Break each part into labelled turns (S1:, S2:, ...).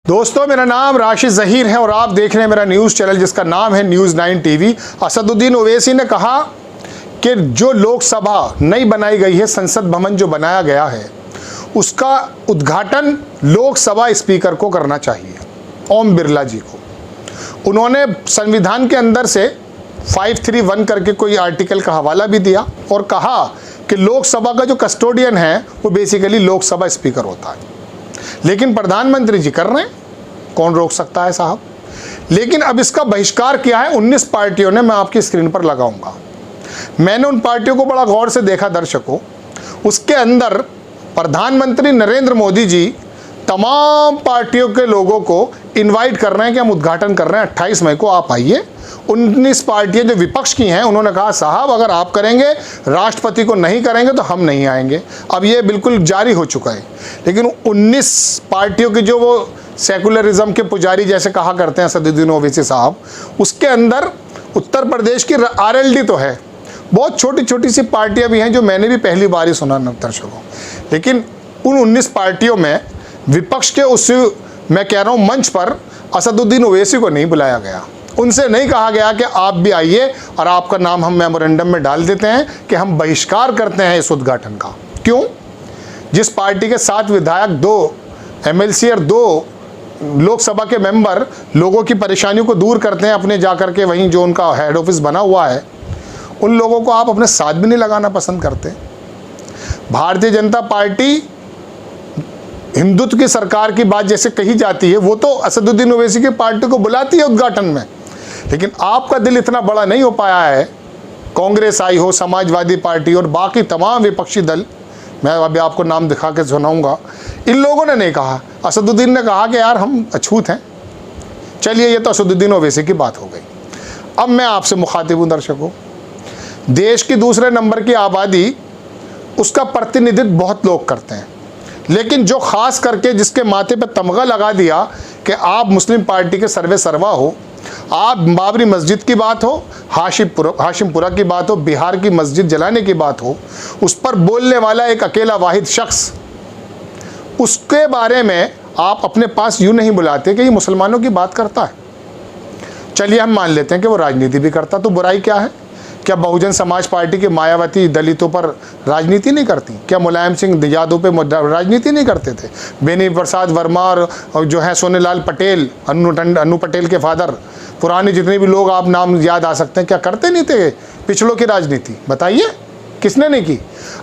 S1: दोस्तों, मेरा नाम राशिद ज़हीर है और आप देख रहे हैं मेरा न्यूज़ चैनल जिसका नाम है न्यूज़ 9 टीवी। असदुद्दीन ओवैसी ने कहा कि जो लोकसभा नई बनाई गई है, संसद भवन जो बनाया गया है, उसका उद्घाटन लोकसभा स्पीकर को करना चाहिए, ओम बिरला जी को। उन्होंने संविधान के अंदर से 531 करके कोई आर्टिकल का हवाला भी दिया और कहा कि लोकसभा का जो कस्टोडियन है वो बेसिकली लोकसभा स्पीकर होता है। लेकिन प्रधानमंत्री जी कर रहे हैं, कौन रोक सकता है साहब। लेकिन अब इसका बहिष्कार किया है 19 पार्टियों ने। मैं आपकी स्क्रीन पर लगाऊंगा। मैंने उन पार्टियों को बड़ा गौर से देखा दर्शकों। उसके अंदर प्रधानमंत्री नरेंद्र मोदी जी तमाम पार्टियों के लोगों को इनवाइट कर रहे हैं कि हम उद्घाटन कर रहे हैं 28 मई को, आप आइए। 19 पार्टियां जो विपक्ष की हैं उन्होंने कहा साहब अगर आप करेंगे, राष्ट्रपति को नहीं करेंगे तो हम नहीं आएंगे। अब ये बिल्कुल जारी हो चुका है। लेकिन 19 पार्टियों की जो वो सेकुलरिज्म के पुजारी जैसे कहा करते हैं असदुद्दीन ओवैसी साहब, उसके अंदर उत्तर प्रदेश की RLD तो है, बहुत छोटी छोटी सी पार्टियां भी हैं जो मैंने भी पहली बार ही सुना दर्शकों। लेकिन उन 19 पार्टियों में विपक्ष के उस, मैं कह रहा हूँ, मंच पर असदुद्दीन ओवैसी को नहीं बुलाया गया। उनसे नहीं कहा गया कि आप भी आइए और आपका नाम हम मेमोरेंडम में डाल देते हैं कि हम बहिष्कार करते हैं इस उद्घाटन का। क्यों? जिस पार्टी के 7 विधायक, 2 MLC और 2 लोकसभा के मेंबर लोगों की परेशानियों को दूर करते हैं अपने जाकर के, वहीं जो उनका हेड ऑफिस बना हुआ है, उन लोगों को आप अपने साथ भी नहीं लगाना पसंद करते। भारतीय जनता पार्टी हिंदुत्व की सरकार की बात जैसे कही जाती है, वो तो असदुद्दीन ओवैसी की पार्टी को बुलाती है उद्घाटन में। लेकिन आपका दिल इतना बड़ा नहीं हो पाया है। कांग्रेस आई हो, समाजवादी पार्टी और बाकी तमाम विपक्षी दल, मैं अभी आपको नाम दिखा के सुनाऊंगा, इन लोगों ने नहीं कहा। असदुद्दीन ने कहा कि यार हम अछूत हैं। चलिए, ये तो असदुद्दीन ओवैसी की बात हो गई। अब मैं आपसे मुखातिब हूँ दर्शकों। देश की दूसरे नंबर की आबादी, उसका प्रतिनिधित्व बहुत लोग करते हैं, लेकिन जो खास करके जिसके माथे पे तमगा लगा दिया कि आप मुस्लिम पार्टी के सर्वे सर्वा हो, आप बाबरी मस्जिद की बात हो, हाशिमपुरा की बात हो, बिहार की मस्जिद जलाने की बात हो, उस पर बोलने वाला एक अकेला वाहिद शख्स, उसके बारे में आप अपने पास यूँ नहीं बुलाते कि ये मुसलमानों की बात करता है। चलिए हम मान लेते हैं कि वो राजनीति भी करता, तो बुराई क्या है? क्या बहुजन समाज पार्टी के मायावती दलितों पर राजनीति नहीं करती? क्या मुलायम सिंह यादव पे राजनीति नहीं करते थे? बेनी प्रसाद वर्मा और जो है सोनेलाल पटेल, अनु पटेल के फादर, पुराने जितने भी लोग आप नाम याद आ सकते हैं, क्या करते नहीं थे पिछड़ों की राजनीति? बताइए, किसने नहीं की?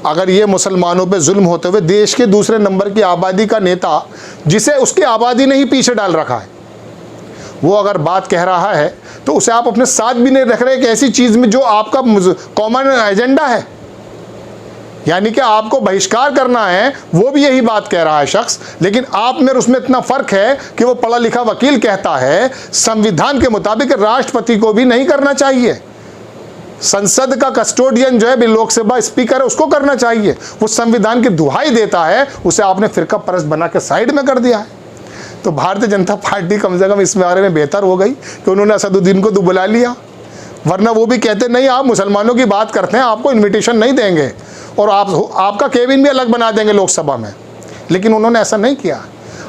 S1: अगर ये मुसलमानों पे जुल्म होते हुए देश के दूसरे नंबर की आबादी का नेता, जिसे उसकी आबादी ने ही पीछे डाल रखा है, वो अगर बात कह रहा है तो उसे आप अपने साथ भी नहीं रख रहे एक ऐसी चीज़ में जो आपका कॉमन एजेंडा है, यानी कि आपको बहिष्कार करना है, वो भी यही बात कह रहा है शख्स। लेकिन आप में उसमें इतना फ़र्क है कि वो पढ़ा लिखा वकील कहता है संविधान के मुताबिक राष्ट्रपति को भी नहीं करना चाहिए, संसद का कस्टोडियन जो है लोकसभा स्पीकर है उसको करना चाहिए। वो संविधान की दुहाई देता है, उसे आपने फिरका परस्त बना के साइड में कर दिया है। तो भारतीय जनता पार्टी कम से कम इस बारे में बेहतर हो गई कि उन्होंने असदुद्दीन को तो बुला लिया, वरना वो भी कहते नहीं आप मुसलमानों की बात करते हैं, आपको इनविटेशन नहीं देंगे और आपका केबिन भी अलग बना देंगे लोकसभा में। लेकिन उन्होंने ऐसा नहीं किया।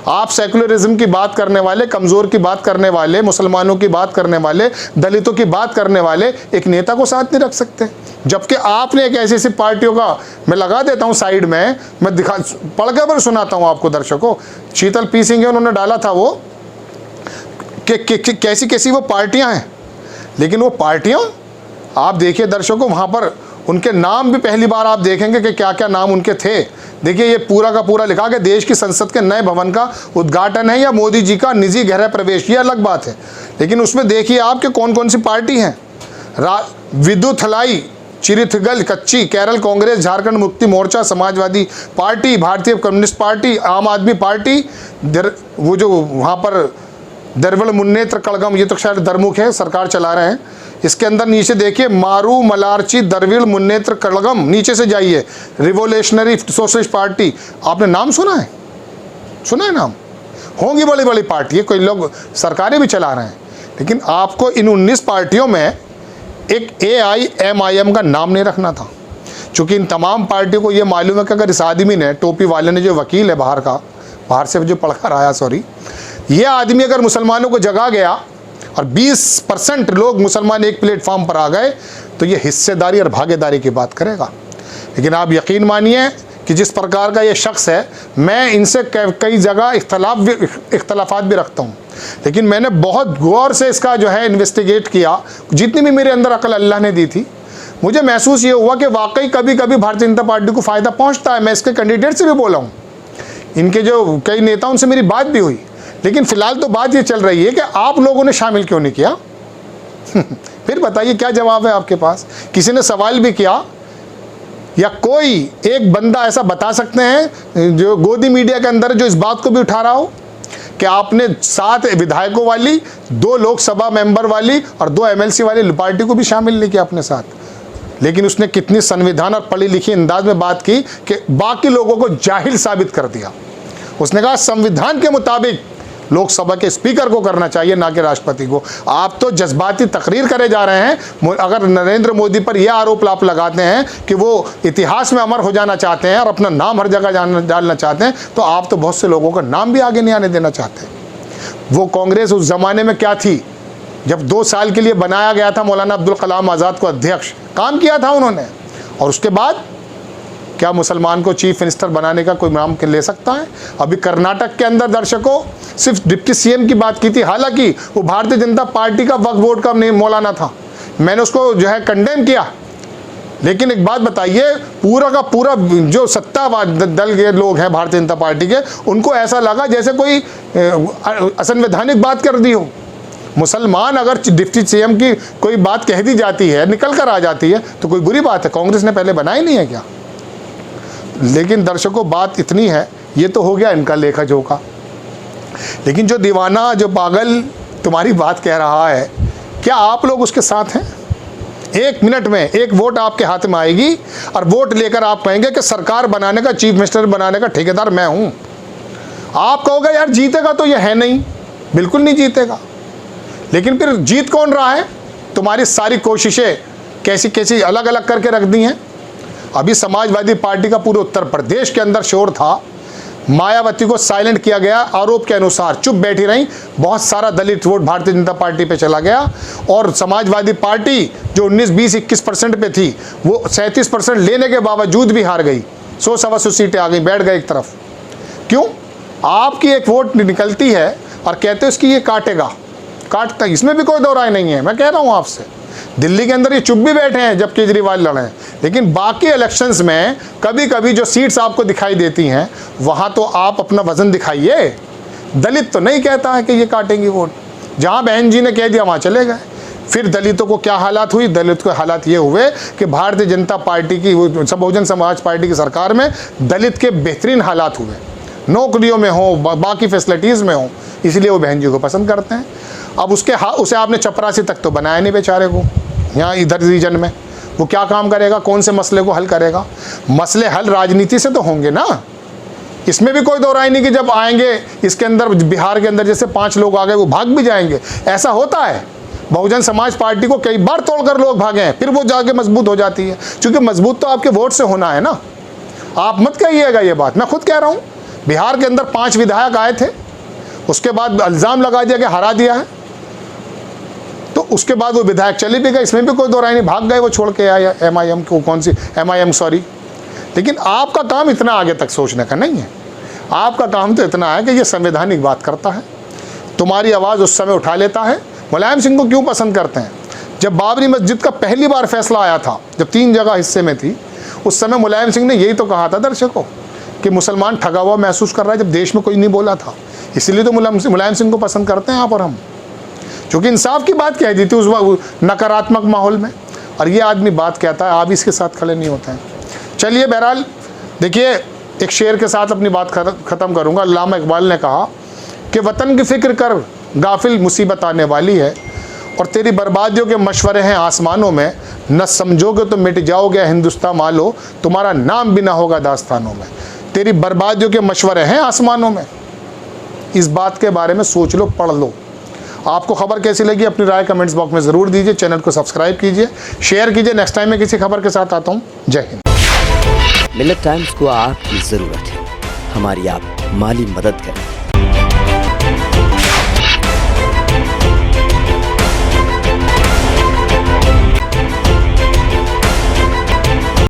S1: आप सेकुलरिज्म की बात करने वाले, कमज़ोर की बात करने वाले, मुसलमानों की बात करने वाले, दलितों की बात करने वाले एक नेता को साथ नहीं रख सकते। जबकि आपने एक ऐसी ऐसी पार्टियों का, मैं लगा देता हूं साइड में, मैं पढ़ कर सुनाता हूं आपको दर्शकों। शीतल पी सिंह उन्होंने डाला था वो कि कैसी कैसी वो पार्टियां हैं। लेकिन वो पार्टियां आप देखिए दर्शकों, वहां पर उनके नाम भी पहली बार आप देखेंगे कि क्या क्या नाम उनके थे। देखिए, ये पूरा का पूरा लिखा कि देश की संसद के नए भवन का उद्घाटन है या मोदी जी का निजी गृह प्रवेश, ये अलग बात है। लेकिन उसमें देखिए आप कि कौन कौन सी पार्टी हैं। विदुथलाई, चिरिथगल कच्ची, केरल कांग्रेस, झारखंड मुक्ति मोर्चा, समाजवादी पार्टी, भारतीय कम्युनिस्ट पार्टी, आम आदमी पार्टी, वो जो वहाँ पर दरवल मुन्नेत्र कड़गम, ये तो शायद दरमुख है, सरकार चला रहे हैं। इसके अंदर नीचे देखिए मारू मलारची दरविल मुन्नेत्र कड़गम, नीचे से जाइए रिवोल्यूशनरी सोशलिस्ट पार्टी। आपने नाम सुना है? सुना है नाम? होंगी बड़ी बड़ी पार्टी है, कोई लोग सरकारें भी चला रहे हैं। लेकिन आपको इन 19 पार्टियों में एक AIMIM का नाम नहीं रखना था, क्योंकि इन तमाम पार्टियों को ये मालूम है कि अगर इस आदमी ने, टोपी वाले ने, जो वकील है बाहर से जो पढ़कर आया, ये आदमी अगर मुसलमानों को जगा गया और 20% लोग मुसलमान एक प्लेटफॉर्म पर आ गए तो ये हिस्सेदारी और भागीदारी की बात करेगा। लेकिन आप यकीन मानिए कि जिस प्रकार का ये शख्स है, मैं इनसे कई जगह इख्तलाफात भी रखता हूँ, लेकिन मैंने बहुत गौर से इसका जो है इन्वेस्टिगेट किया। जितनी भी मेरे अंदर अकल अल्लाह ने दी थी, मुझे महसूस ये हुआ कि वाकई कभी कभी भारतीय जनता पार्टी को फ़ायदा पहुँचता है। मैं इसके कैंडिडेट से भी बोला हूँ, इनके जो कई नेता उनसे मेरी बात भी हुई, लेकिन फ़िलहाल तो बात ये चल रही है कि आप लोगों ने शामिल क्यों नहीं किया। फिर बताइए क्या जवाब है आपके पास? किसी ने सवाल भी किया या कोई एक बंदा ऐसा बता सकते हैं जो गोदी मीडिया के अंदर जो इस बात को भी उठा रहा हो कि आपने 7 विधायकों वाली, 2 लोकसभा मेंबर वाली और 2 MLC वाली पार्टी को भी शामिल नहीं किया अपने साथ। लेकिन उसने कितनी संविधान और पढ़ी लिखी अंदाज में बात की कि बाकी लोगों को जाहिल साबित कर दिया। उसने कहा संविधान के मुताबिक लोकसभा के स्पीकर को करना चाहिए, ना कि राष्ट्रपति को। आप तो जज्बाती तकरीर करे जा रहे हैं। अगर नरेंद्र मोदी पर यह आरोप आप लगाते हैं कि वो इतिहास में अमर हो जाना चाहते हैं और अपना नाम हर जगह डालना चाहते हैं, तो आप तो बहुत से लोगों का नाम भी आगे नहीं आने देना चाहते। वो कांग्रेस उस ज़माने में क्या थी जब 2 साल के लिए बनाया गया था मौलाना अब्दुल कलाम आज़ाद को अध्यक्ष, काम किया था उन्होंने, और उसके बाद क्या मुसलमान को चीफ मिनिस्टर बनाने का कोई नाम ले सकता है? अभी कर्नाटक के अंदर दर्शकों सिर्फ डिप्टी CM की बात की थी, हालांकि वो भारतीय जनता पार्टी का वक्फ बोर्ड का मौलाना था, मैंने उसको जो है कंडेम किया। लेकिन एक बात बताइए, पूरा का पूरा जो सत्ता दल के लोग हैं भारतीय जनता पार्टी के, उनको ऐसा लगा जैसे कोई असंवैधानिक बात कर दी हो। मुसलमान अगर डिप्टी CM की कोई बात कह दी जाती है, निकल कर आ जाती है, तो कोई बुरी बात है? कांग्रेस ने पहले बनाई नहीं है क्या? लेकिन दर्शकों बात इतनी है, ये तो हो गया इनका लेखा जोखा, लेकिन जो दीवाना, जो पागल तुम्हारी बात कह रहा है, क्या आप लोग उसके साथ हैं? 1 मिनट में एक वोट आपके हाथ में आएगी और वोट लेकर आप कहेंगे कि सरकार बनाने का, चीफ मिनिस्टर बनाने का ठेकेदार मैं हूं। आप कहोगे यार जीतेगा तो ये है नहीं, बिल्कुल नहीं जीतेगा। लेकिन फिर जीत कौन रहा है? तुम्हारी सारी कोशिशें कैसी कैसी अलग अलग करके रख दी हैं। अभी समाजवादी पार्टी का पूरे उत्तर प्रदेश के अंदर शोर था, मायावती को साइलेंट किया गया, आरोप के अनुसार चुप बैठी रही, बहुत सारा दलित वोट भारतीय जनता पार्टी पे चला गया, और समाजवादी पार्टी जो 19, 20, 21% पे थी, वो 37% लेने के बावजूद भी हार गई। 100-125 सीटें आ गई, बैठ गए एक तरफ। क्यों? आपकी एक वोट निकलती है और कहते हो इसकी ये काटेगा, काटता, इसमें भी कोई दो राय नहीं है। मैं कह रहा हूँ आपसे, दिल्ली के अंदर ये चुप भी बैठे हैं जब केजरीवाल लड़े हैं, लेकिन बाकी इलेक्शंस में कभी कभी जो सीट्स आपको दिखाई देती हैं, वहाँ तो आप अपना वजन दिखाइए। दलित तो नहीं कहता है कि ये काटेंगी वोट, जहाँ बहन जी ने कह दिया वहाँ चले गए। फिर दलितों को क्या हालात हुई? दलित के हालात ये हुए कि भारतीय जनता पार्टी की, बहुजन समाज पार्टी की सरकार में दलित के बेहतरीन हालात हुए, नौकरियों में हो, बाकी फैसिलिटीज़ में हो, इसलिए वो बहन जी को पसंद करते हैं। अब उसे आपने चपरासी तक तो बनाया नहीं बेचारे को, यहाँ इधर रीजन में वो क्या काम करेगा? कौन से मसले को हल करेगा? मसले हल राजनीति से तो होंगे ना, इसमें भी कोई दो राय नहीं कि जब आएंगे इसके अंदर, बिहार के अंदर जैसे 5 लोग आ गए वो भाग भी जाएंगे, ऐसा होता है। बहुजन समाज पार्टी को कई बार तोड़कर लोग भागे हैं, फिर वो जाके मजबूत हो जाती है, क्योंकि मजबूत तो आपके वोट से होना है ना। आप मत कहिएगा ये बात, मैं खुद कह रहा हूँ। बिहार के अंदर 5 विधायक आए थे, उसके बाद इल्ज़ाम लगा दिया कि हरा दिया है, तो उसके बाद वो विधायक चले भी गए, इसमें भी कोई दो राय नहीं, भाग गए वो छोड़ के आया MIM को, कौन सी MIM सॉरी। लेकिन आपका काम इतना आगे तक सोचने का नहीं है, आपका काम तो इतना है कि ये संवैधानिक बात करता है, तुम्हारी आवाज़ उस समय उठा लेता है। मुलायम सिंह को क्यों पसंद करते हैं? जब बाबरी मस्जिद का पहली बार फैसला आया था, जब 3 जगह हिस्से में थी, उस समय मुलायम सिंह ने यही तो कहा था दर्शकों कि मुसलमान ठगा हुआ महसूस कर रहा है, जब देश में कोई नहीं बोला था। इसीलिए तो मुलायम सिंह को पसंद करते हैं आप और हम, क्योंकि इंसाफ की बात कह दी थी उस नकारात्मक माहौल में, और ये आदमी बात कहता है, आप इसके साथ खड़े नहीं होते हैं। चलिए बहरहाल देखिए, एक शेर के साथ अपनी बात ख़त्म करूँगा। अल्लामा इकबाल ने कहा कि वतन की फ़िक्र कर गाफिल मुसीबत आने वाली है, और तेरी बर्बादियों के मशवरे हैं आसमानों में, न समझोगे तो मिट जाओगे हिंदुस्तान मालो, तुम्हारा नाम भी ना होगा दास्तानों में। तेरी बर्बादियों के मशवरे हैं आसमानों में, इस बात के बारे में सोच लो, पढ़ लो। आपको खबर कैसी लगी अपनी राय कमेंट्स बॉक्स में ज़रूर दीजिए, चैनल को सब्सक्राइब कीजिए, शेयर कीजिए। नेक्स्ट टाइम मैं किसी खबर के साथ आता हूँ। जय हिंद।
S2: मिलत टाइम्स को आपकी ज़रूरत है, हमारी आप माली मदद करें।